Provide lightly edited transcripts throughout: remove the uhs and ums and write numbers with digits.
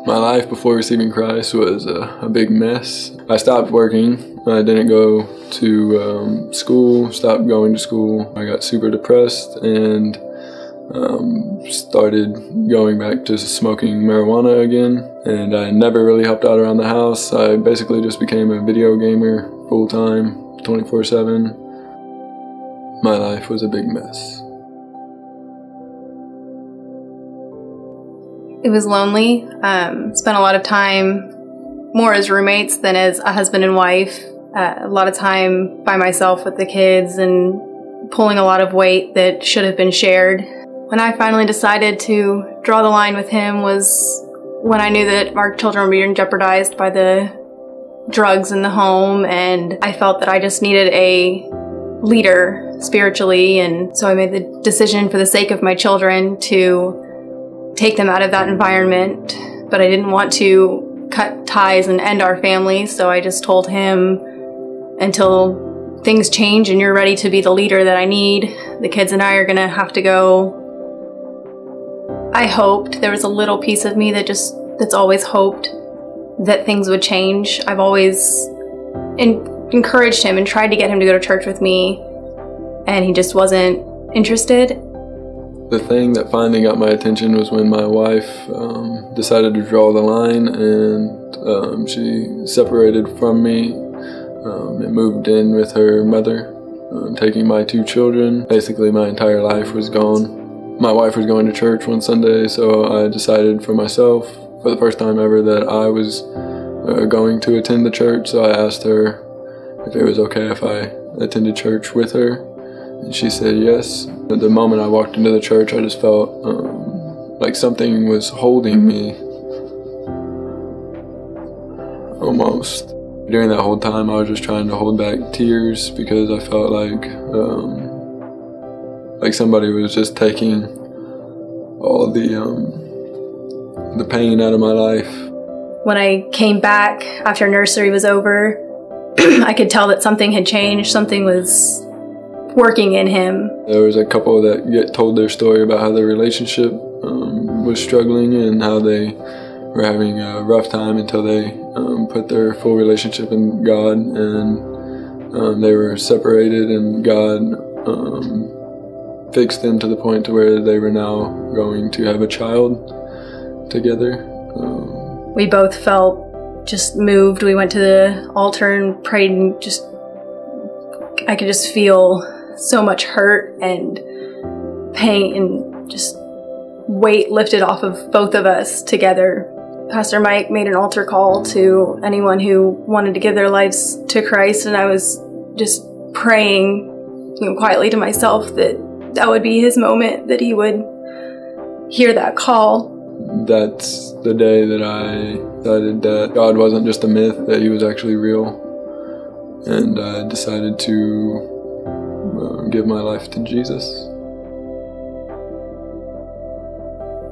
My life before receiving Christ was a big mess. I stopped working. I didn't go to school, stopped going to school. I got super depressed and started going back to smoking marijuana again. And I never really helped out around the house. I basically just became a video gamer full-time, 24/7. My life was a big mess. It was lonely. Spent a lot of time more as roommates than as a husband and wife. A lot of time by myself with the kids and pulling a lot of weight that should have been shared. When I finally decided to draw the line with him was when I knew that our children were being jeopardized by the drugs in the home, and I felt that I just needed a leader spiritually, and so I made the decision for the sake of my children to take them out of that environment. But I didn't want to cut ties and end our family, so I just told him, until things change and you're ready to be the leader that I need, the kids and I are gonna have to go. I hoped, there was a little piece of me that's always hoped that things would change. I've always encouraged him and tried to get him to go to church with me, and he just wasn't interested. The thing that finally got my attention was when my wife decided to draw the line, and she separated from me and moved in with her mother, taking my 2 children. Basically, my entire life was gone. My wife was going to church one Sunday, so I decided for myself, for the first time ever, that I was going to attend the church. So I asked her if it was okay if I attended church with her, and she said yes. At the moment I walked into the church, I just felt like something was holding me, almost. During that whole time, I was just trying to hold back tears because I felt like somebody was just taking all the pain out of my life. When I came back after nursery was over, I could tell that something had changed, something was working in him. There was a couple that told their story about how their relationship was struggling and how they were having a rough time until they put their full relationship in God, and they were separated, and God fixed them to the point to where they were now going to have a child together. We both felt just moved. We went to the altar and prayed, and I could just feel so much hurt and pain and just weight lifted off of both of us together. Pastor Mike made an altar call to anyone who wanted to give their lives to Christ, and I was just praying, quietly to myself that would be his moment, that he would hear that call. That's the day that I decided that God wasn't just a myth, that he was actually real, and I decided to give my life to Jesus.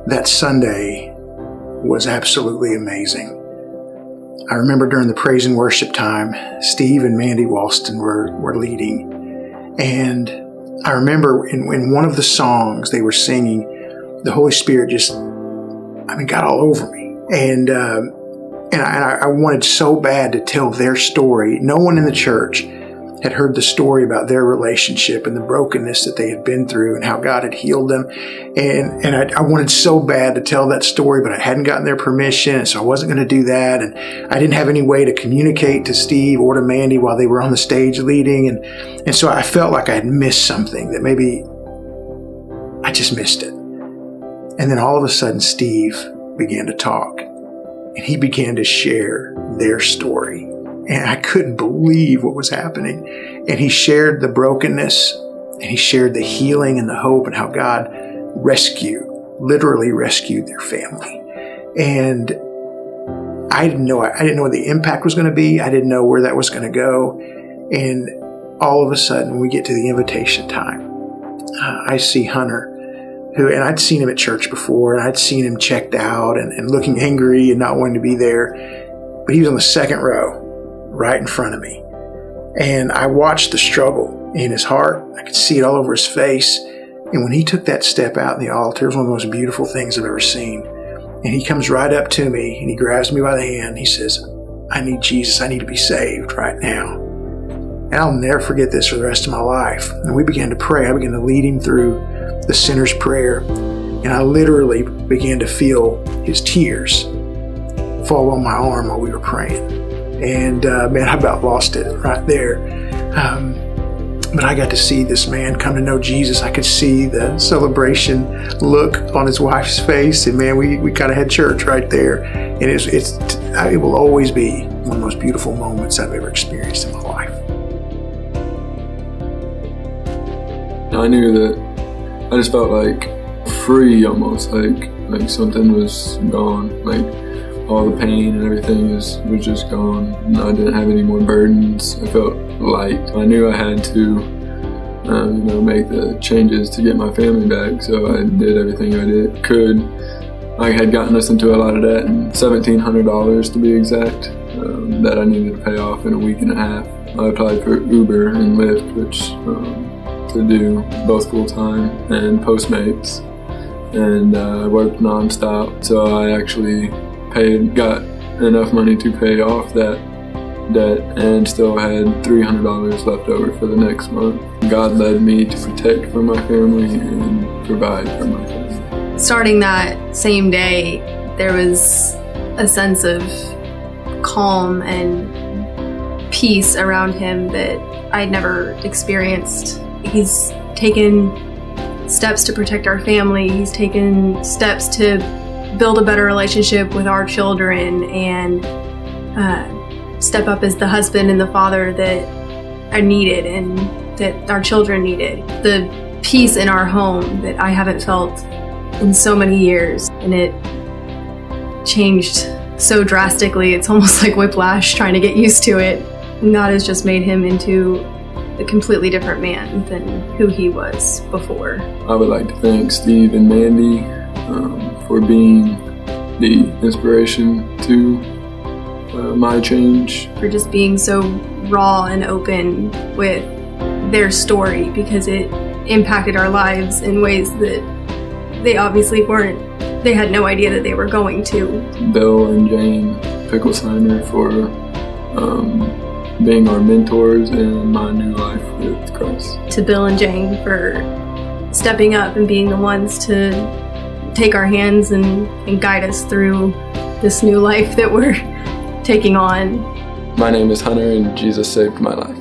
That Sunday was absolutely amazing. I remember during the praise and worship time, Steve and Mandy Walston were leading, and I remember in one of the songs they were singing, the Holy Spirit just, got all over me. And I wanted so bad to tell their story. No one in the church had heard the story about their relationship and the brokenness that they had been through and how God had healed them. And I wanted so bad to tell that story, but I hadn't gotten their permission, and so I wasn't going to do that. And I didn't have any way to communicate to Steve or to Mandy while they were on the stage leading. And so I felt like I had missed something, that maybe I just missed it. And then all of a sudden, Steve began to talk, and he began to share their story. And I couldn't believe what was happening. And he shared the brokenness, and he shared the healing and the hope, and how God literally rescued their family. And I didn't know what the impact was going to be. I didn't know where that was going to go. And all of a sudden, when we get to the invitation time, I see Hunter, and I'd seen him at church before, and I'd seen him checked out and looking angry and not wanting to be there. But he was on the second row, right in front of me. And I watched the struggle in his heart. I could see it all over his face. And when he took that step out in the altar, it was one of the most beautiful things I've ever seen. And he comes right up to me and he grabs me by the hand. He says, I need Jesus. I need to be saved right now. And I'll never forget this for the rest of my life. And we began to pray. I began to lead him through the sinner's prayer. And I literally began to feel his tears fall on my arm while we were praying. And man, I about lost it right there. But I got to see this man come to know Jesus. I could see the celebration look on his wife's face. And man, we kind of had church right there. And it will always be one of the most beautiful moments I've ever experienced in my life. I knew that I just felt like free almost, like something was gone. Like all the pain and everything was just gone. And I didn't have any more burdens. I felt light. I knew I had to make the changes to get my family back, so I did everything I could. I had gotten us into a lot of debt, and $1,700 to be exact, that I needed to pay off in a week and a half. I applied for Uber and Lyft, which to do both full-time and Postmates, and I worked nonstop, so I actually got enough money to pay off that debt and still had $300 left over for the next month. God led me to protect for my family and provide for my family. Starting that same day, there was a sense of calm and peace around him that I'd never experienced. He's taken steps to protect our family. He's taken steps to build a better relationship with our children and step up as the husband and the father that I needed and that our children needed. The peace in our home that I haven't felt in so many years, and it changed so drastically. It's almost like whiplash trying to get used to it. And God has just made him into a completely different man than who he was before. I would like to thank Steve and Mandy for being the inspiration to my change. For just being so raw and open with their story, because it impacted our lives in ways that they obviously weren't. They had no idea that they were going to. Bill and Jane Picklesheimer for being our mentors in my new life with Christ. To Bill and Jane for stepping up and being the ones to take our hands and guide us through this new life that we're taking on. My name is Hunter, and Jesus saved my life.